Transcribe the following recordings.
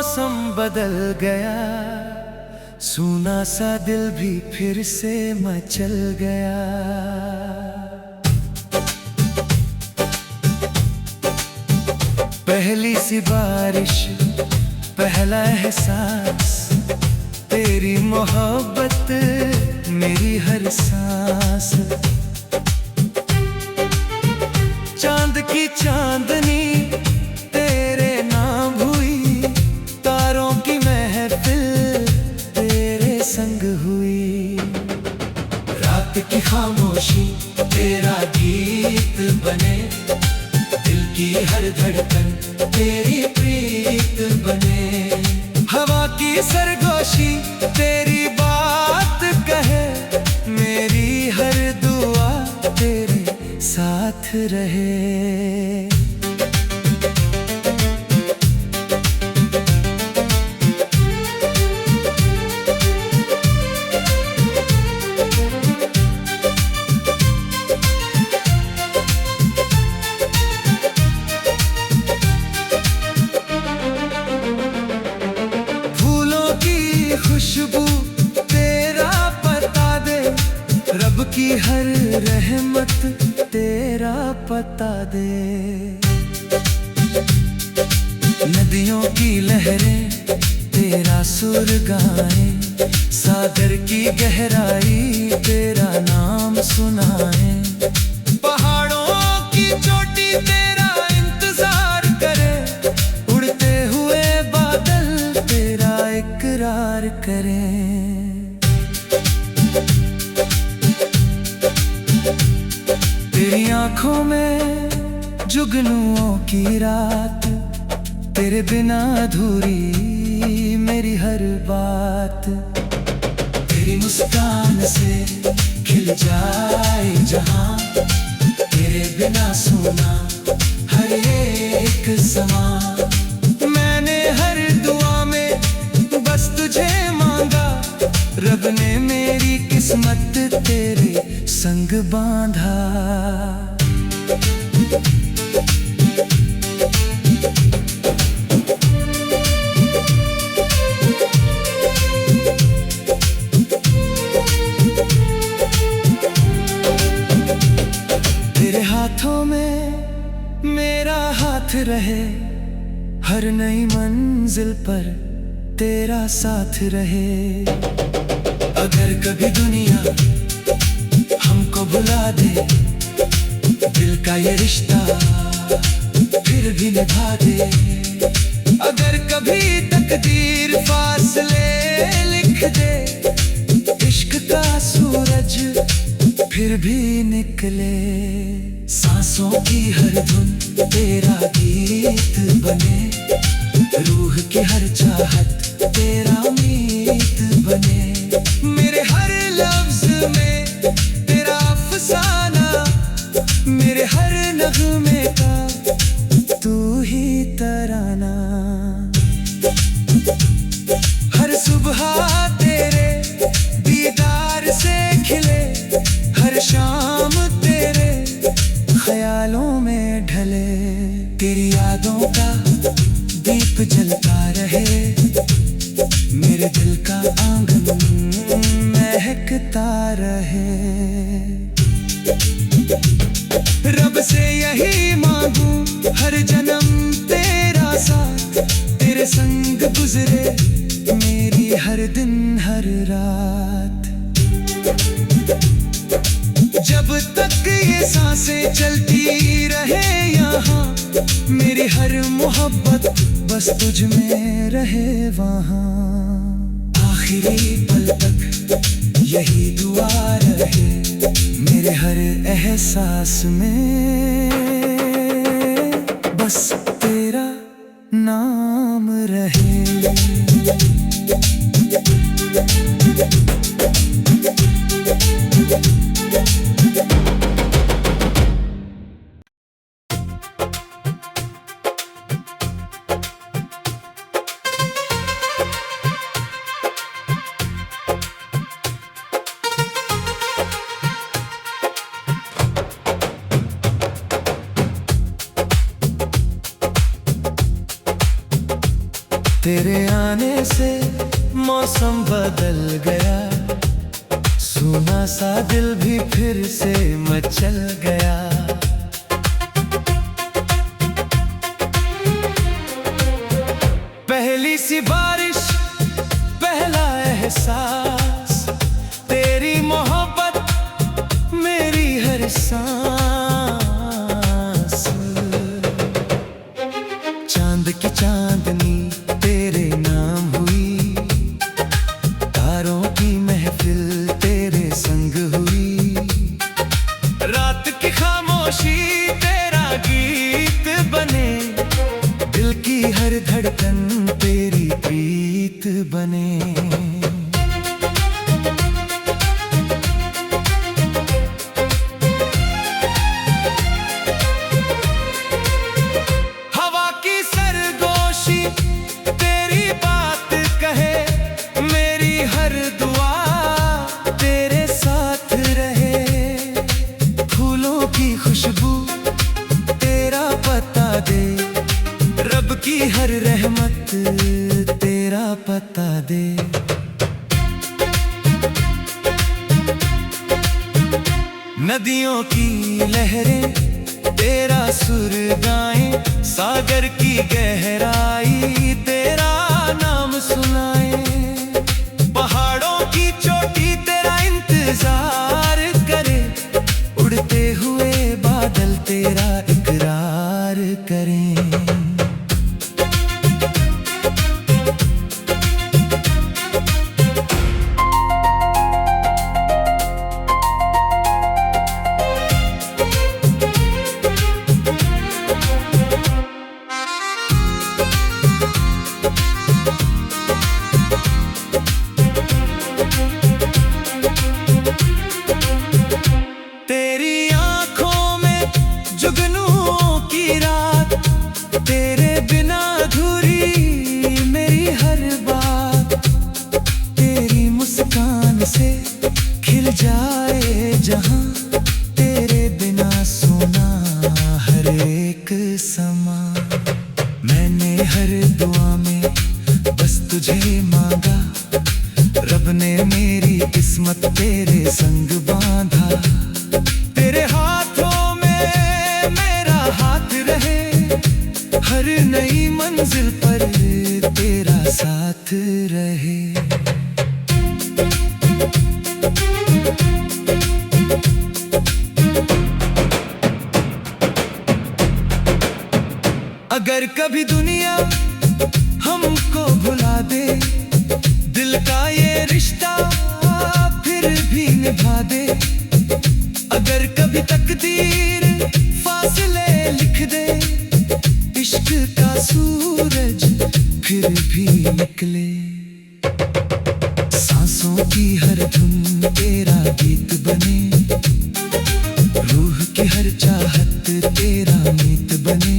मौसम बदल गया, सूना सा दिल भी फिर से मचल गया। पहली सी बारिश, पहला एहसास, तेरी मोहब्बत मेरी हर सांस। चांद की चांदनी तेरे नाम हुई, तारों की महफिल तेरे संग हुई। रात की खामोशी तेरा गीत बने, दिल की हर धड़कन तेरी प्रीत बने। हवा की सरगोशी तेरी बात कहे, मेरी हर दुआ तेरे साथ रहे। खुशबू तेरा पता दे, रब की हर रहमत तेरा पता दे। नदियों की लहरें तेरा सुर गाएं, सागर की गहराई तेरा नाम सुनाए। पहाड़ों की चोटी तेरा इंतजार करे, उड़ते हुए बादल तेरा इकरार करें। तेरी आंखों में जुगनुओं की रात, तेरे बिना अधूरी मेरी हर बात। तेरी मुस्कान से खिल जाए जहां, तेरे बिना सोना हर एक समा। मैंने हर दुआ में बस तुझे मांगा, रब ने मेरी किस्मत तेरे संग बांधा। तेरे हाथों में मेरा हाथ रहे, हर नई मंजिल पर तेरा साथ रहे। अगर कभी दुनिया हमको भुला दे, दिल का ये रिश्ता फिर भी निभा दे। अगर कभी तकदीर फासले लिख दे, इश्क का सूरज फिर भी निकले। सांसों की हर धुन तेरा गीत बने, रूह की हर चाहत तेरा मीत बने। मेरे हर लफ्ज में तेरा अफसाना, मेरे हर नगमे का तू ही तराना। हर सुबह तेरे दीदार से खिले, हर शाम तेरे ख्यालों में ढले। तेरी यादों का दीप जलता रहे, मेरे दिल का आंगन महकता रहे। रब से यही मांगू हर जन्म तेरा साथ, तेरे संग गुजरे मेरी हर दिन हर रात। जब तक ये सांसें चलती रहे यहाँ, मेरी हर मोहब्बत बस तुझ में रहे वहाँ। आखिरी पल तक यही दुआ रहे, मेरे हर एहसास में बस तेरा नाम रहे। तेरे आने से मौसम बदल गया, सूना सा दिल भी फिर से मचल गया। पहली सी बारिश, पहला एहसास, तेरी मोहब्बत मेरी हर सांस। चांद की चांदनी तेरे नाम हुई, तारों की महफिल तेरे संग हुई। रात की खामोशी तेरा गीत बने, दिल की हर धड़कन तेरी प्रीत बने। हवा की सरगोशी तेरी बात कहे, मेरी हर दुआ तेरे साथ रहे। फूलों की खुशबू तेरा पता दे, रब की हर रहमत तेरा पता दे। नदियों की लहरें तेरा सुर गाएं, सागर की गहराई तेरा नाम सुनाए। पहाड़ों की चोटी तेरा इंतजार करे, उड़ते हुए बादल तेरा इकरार करें। तेरी आंखों में जुगनुओं की रात, तेरे बिना अधूरी मेरी हर बात। तेरी मुस्कान से खिल जाए जहां, तेरे बिना सोना हर एक समा। मैंने हर दुआ में बस तुझे मांगा, रब ने मेरी किस्मत तेरे संग बांधा। तेरे हाथों में मेरा हाथ रहे, हर नई मंजिल पर तेरा साथ रहे। अगर कभी दुनिया हमको भुला दे, दिल का ये रिश्ता फिर भी निभा दे। अगर कभी तकदीर फासले लिख दे, इश्क का सूरज फिर भी निकले। सांसों की हर धुन तेरा गीत बने, रूह की हर चाहत तेरा मीत बने।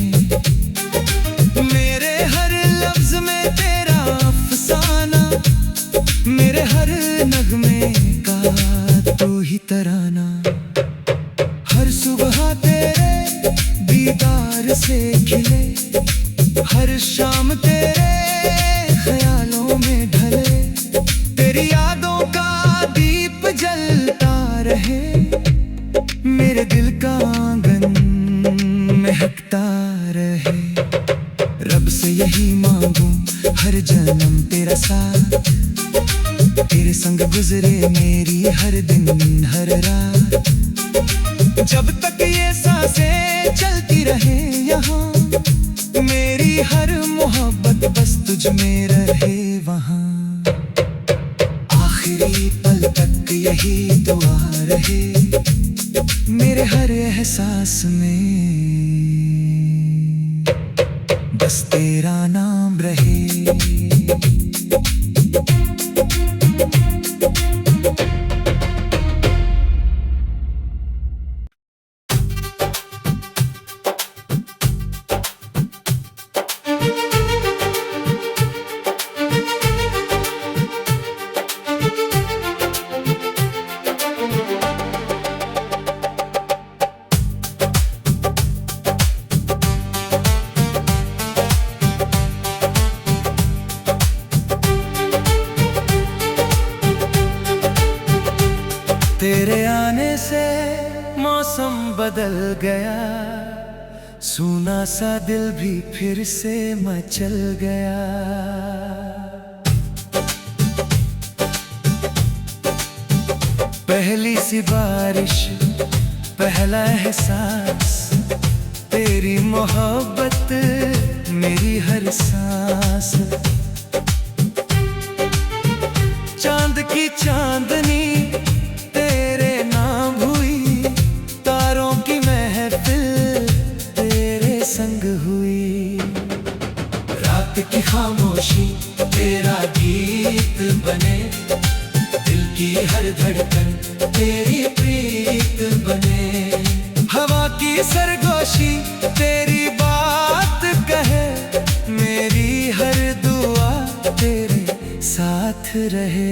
मेरे हर लफ्ज में तेरा अफसाना, मेरे हर नगमे का तू ही तराना। हर सुबह तेरे दीदार से खिले, हर शाम तेरे ख्यालों में ढले। तेरी यादों का दीप जलता रहे, मेरे दिल का आंगन महकता रहे। रब से यही मांगूं हर जन्म तेरा साथ, तेरे संग गुजरे मेरी हर दिन हर रात। जब तक ये सांसें चलती रहे यहाँ, मेरी हर मोहब्बत बस तुझ में रहे वहाँ। आखिरी पल तक यही दुआ रहे, मेरे हर एहसास में बस तेरा नाम रहे। सूना सा दिल भी फिर से मचल गया। पहली सी बारिश, पहला एहसास, तेरी मोहब्बत मेरी हर सांस। चांद की चांदनी तेरे नाम हुई, तारों की महफिल तेरे संग हुई। रात की खामोशी तेरा गीत बने, दिल की हर धड़कन तेरी प्रीत बने। हवा की सरगोशी तेरी बात कहे, मेरी हर दुआ तेरे साथ रहे।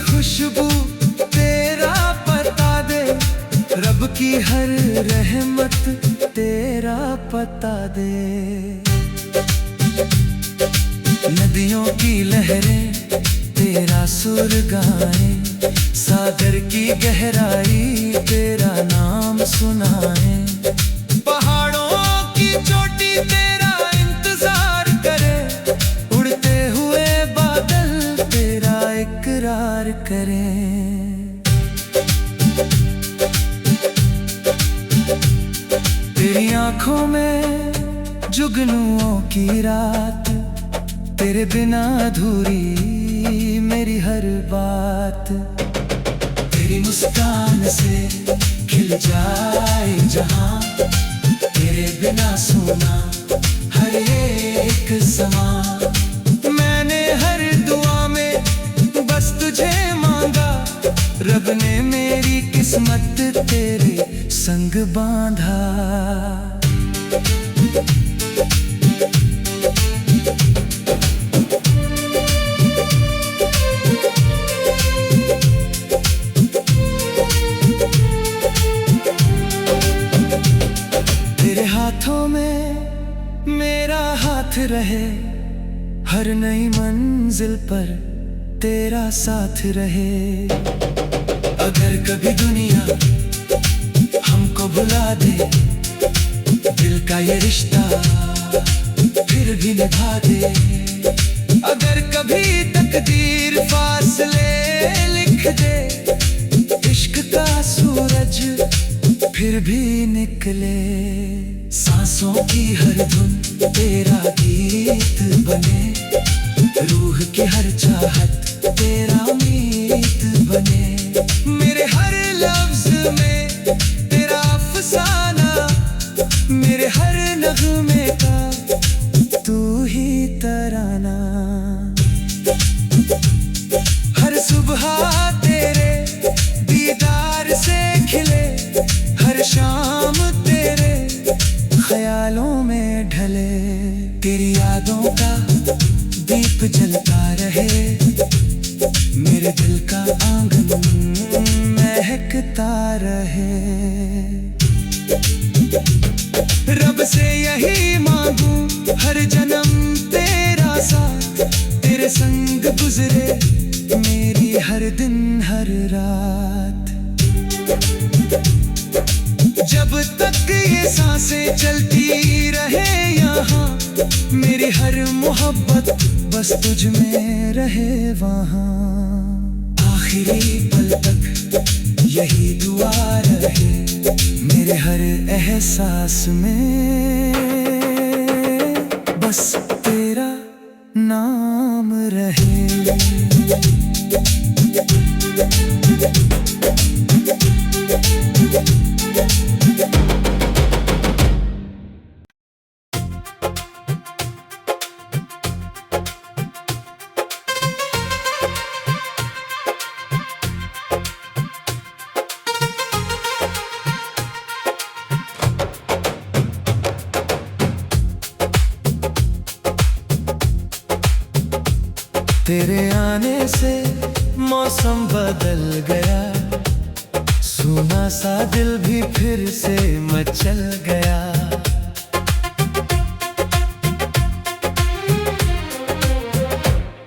खुशबू तेरा पता दे, रब की हर रहमत तेरा पता दे। नदियों की लहरें तेरा सुर गाएं, सागर की गहराई तेरा नाम सुनाएं। पहाड़ों की चोटी तेरा इंतजार करे, उड़ते हुए बादल तेरा इकरार करें। तेरी आंखों में जुगनुओं की रात, तेरे बिना अधूरी मेरी हर बात। तेरी मुस्कान से खिल जाए जहां, तेरे बिना सोना हर एक समा। मैंने हर दुआ में बस तुझे मांगा, रब ने मेरी किस्मत तेरे संग बांधा। तेरे हाथों में मेरा हाथ रहे, हर नई मंजिल पर तेरा साथ रहे। अगर कभी दुनिया हमको भुला दे, दिल का ये रिश्ता फिर भी निभा दे। अगर कभी तकदीर फासले लिख दे, इश्क का सूरज फिर भी निकले। सांसों की हर धुन तेरा गीत बने, रूह की हर चाहत तेरा मीत बने। मेरे हर लफ्ज में तेरा अफसाना, मेरे हर नगमे का तू ही तराना। हर सुबह तेरे दीदार से खिले, हर शाम तेरे ख्यालों में ढले। तेरी यादों का दीप जलता रहे, मेरे दिल का आंगन महकता रहे। रब से यही मांगू हर जन्म तेरा साथ, तेरे संग गुजरे मेरी हर दिन हर रात। जब तक ये सांसें चलती रहे यहाँ, मेरी हर मोहब्बत बस तुझ में रहे वहाँ। आखिरी पल तक यही दुआ रहे, मेरे हर एहसास में बस तेरा नाम रहे। तेरे आने से मौसम बदल गया, सूना सा दिल भी फिर से मचल गया।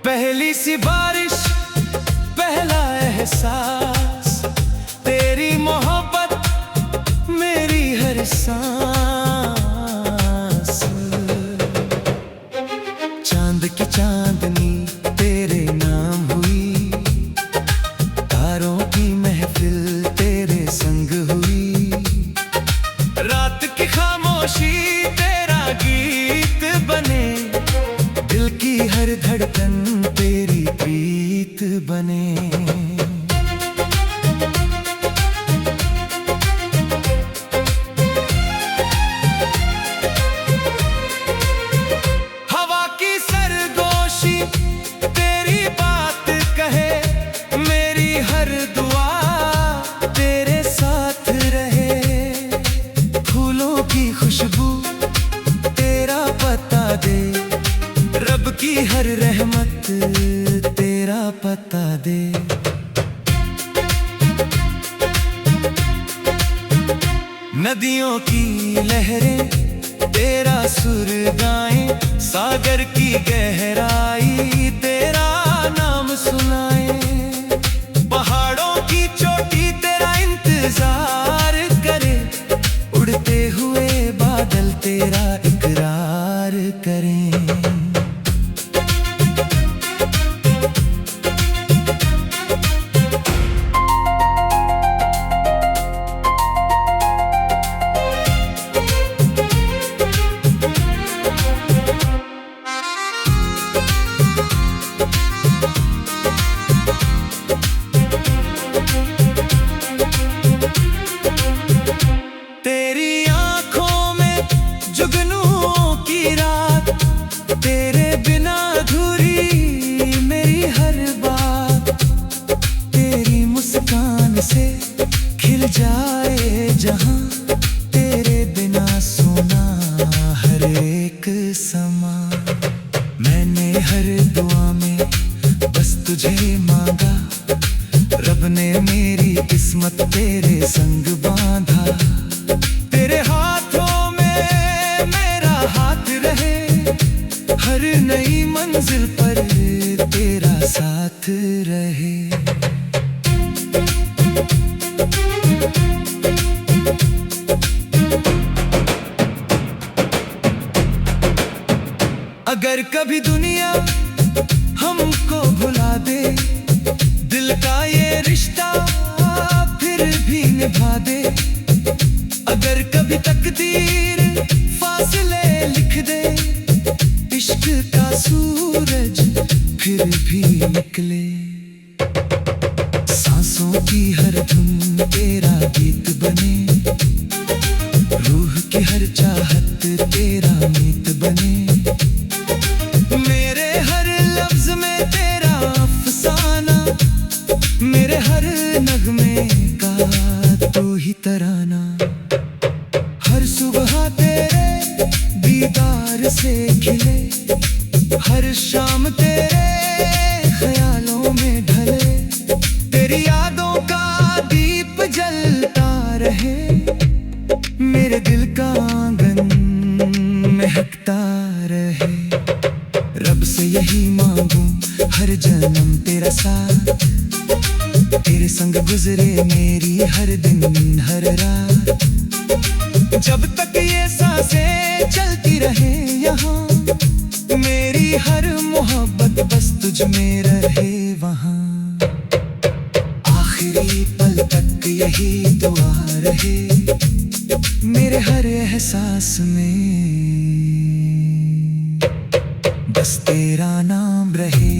पहली सी बारिश, पहला एहसास, तेरी मोहब्बत मेरी हर सांस। चांद की चांदनी तेरे नाम हुई, तारों की महफिल तेरे संग हुई। रात की खामोशी तेरा गीत बने, दिल की हर धड़कन तेरी प्रीत बने। हवा की सरगोशी तेरी बात कहे, मेरी हर दुआ तेरे साथ रहे। फूलों की खुशबू तेरा पता दे, रब की हर रहमत तेरा पता दे। नदियों की लहरें तेरा सुर गाएं, सागर की गहराई तेरा नाम सुनाए। पहाड़ों की चोटी तेरा इंतजार करे, उड़ते हुए बादल तेरा इकरार करें। तेरी आंखों में जुगनुओं की रात, तेरे बिना अधूरी मेरी हर बात। तेरी मुस्कान से खिल जाए जहां, तेरे बिना सोना हर एक समा। मैंने हर दुआ में बस तुझे मांगा, रब ने मेरी किस्मत तेरे संग बांधा। तेरे हाथों में मेरा हाथ रहे, हर नई मंजिल पर तेरा साथ रहे। अगर कभी दुनिया हमको भुला दे, दिल का ये रिश्ता फिर भी निभा दे। अगर कभी तकदीर फासले लिख दे, इश्क का सूरज फिर भी निकले। सांसों की हर धुन तेरा गीत बने, रूह की हर चाहत तेरा मीत बने। मेरे हर लफ्ज में तेरा अफसाना, मेरे हर नगमे का तू ही तराना। हर सुबह तेरे दीदार से खिले, हर शाम तेरे ख्यालों में ढले। तेरी यादों का दीप जलता रहे, मेरे दिल का आंगन महकता रहे। रब से यही मांगूं हर जन्म तेरा साथ, तेरे संग गुजरे मेरी हर दिन हर रात। जब तक ये सांसें चलती रहे यहाँ, मेरी हर मोहब्बत बस तुझ में रहे वहाँ। आखिरी पल तक यही दुआ रहे, मेरे हर एहसास में बस तेरा नाम रहे।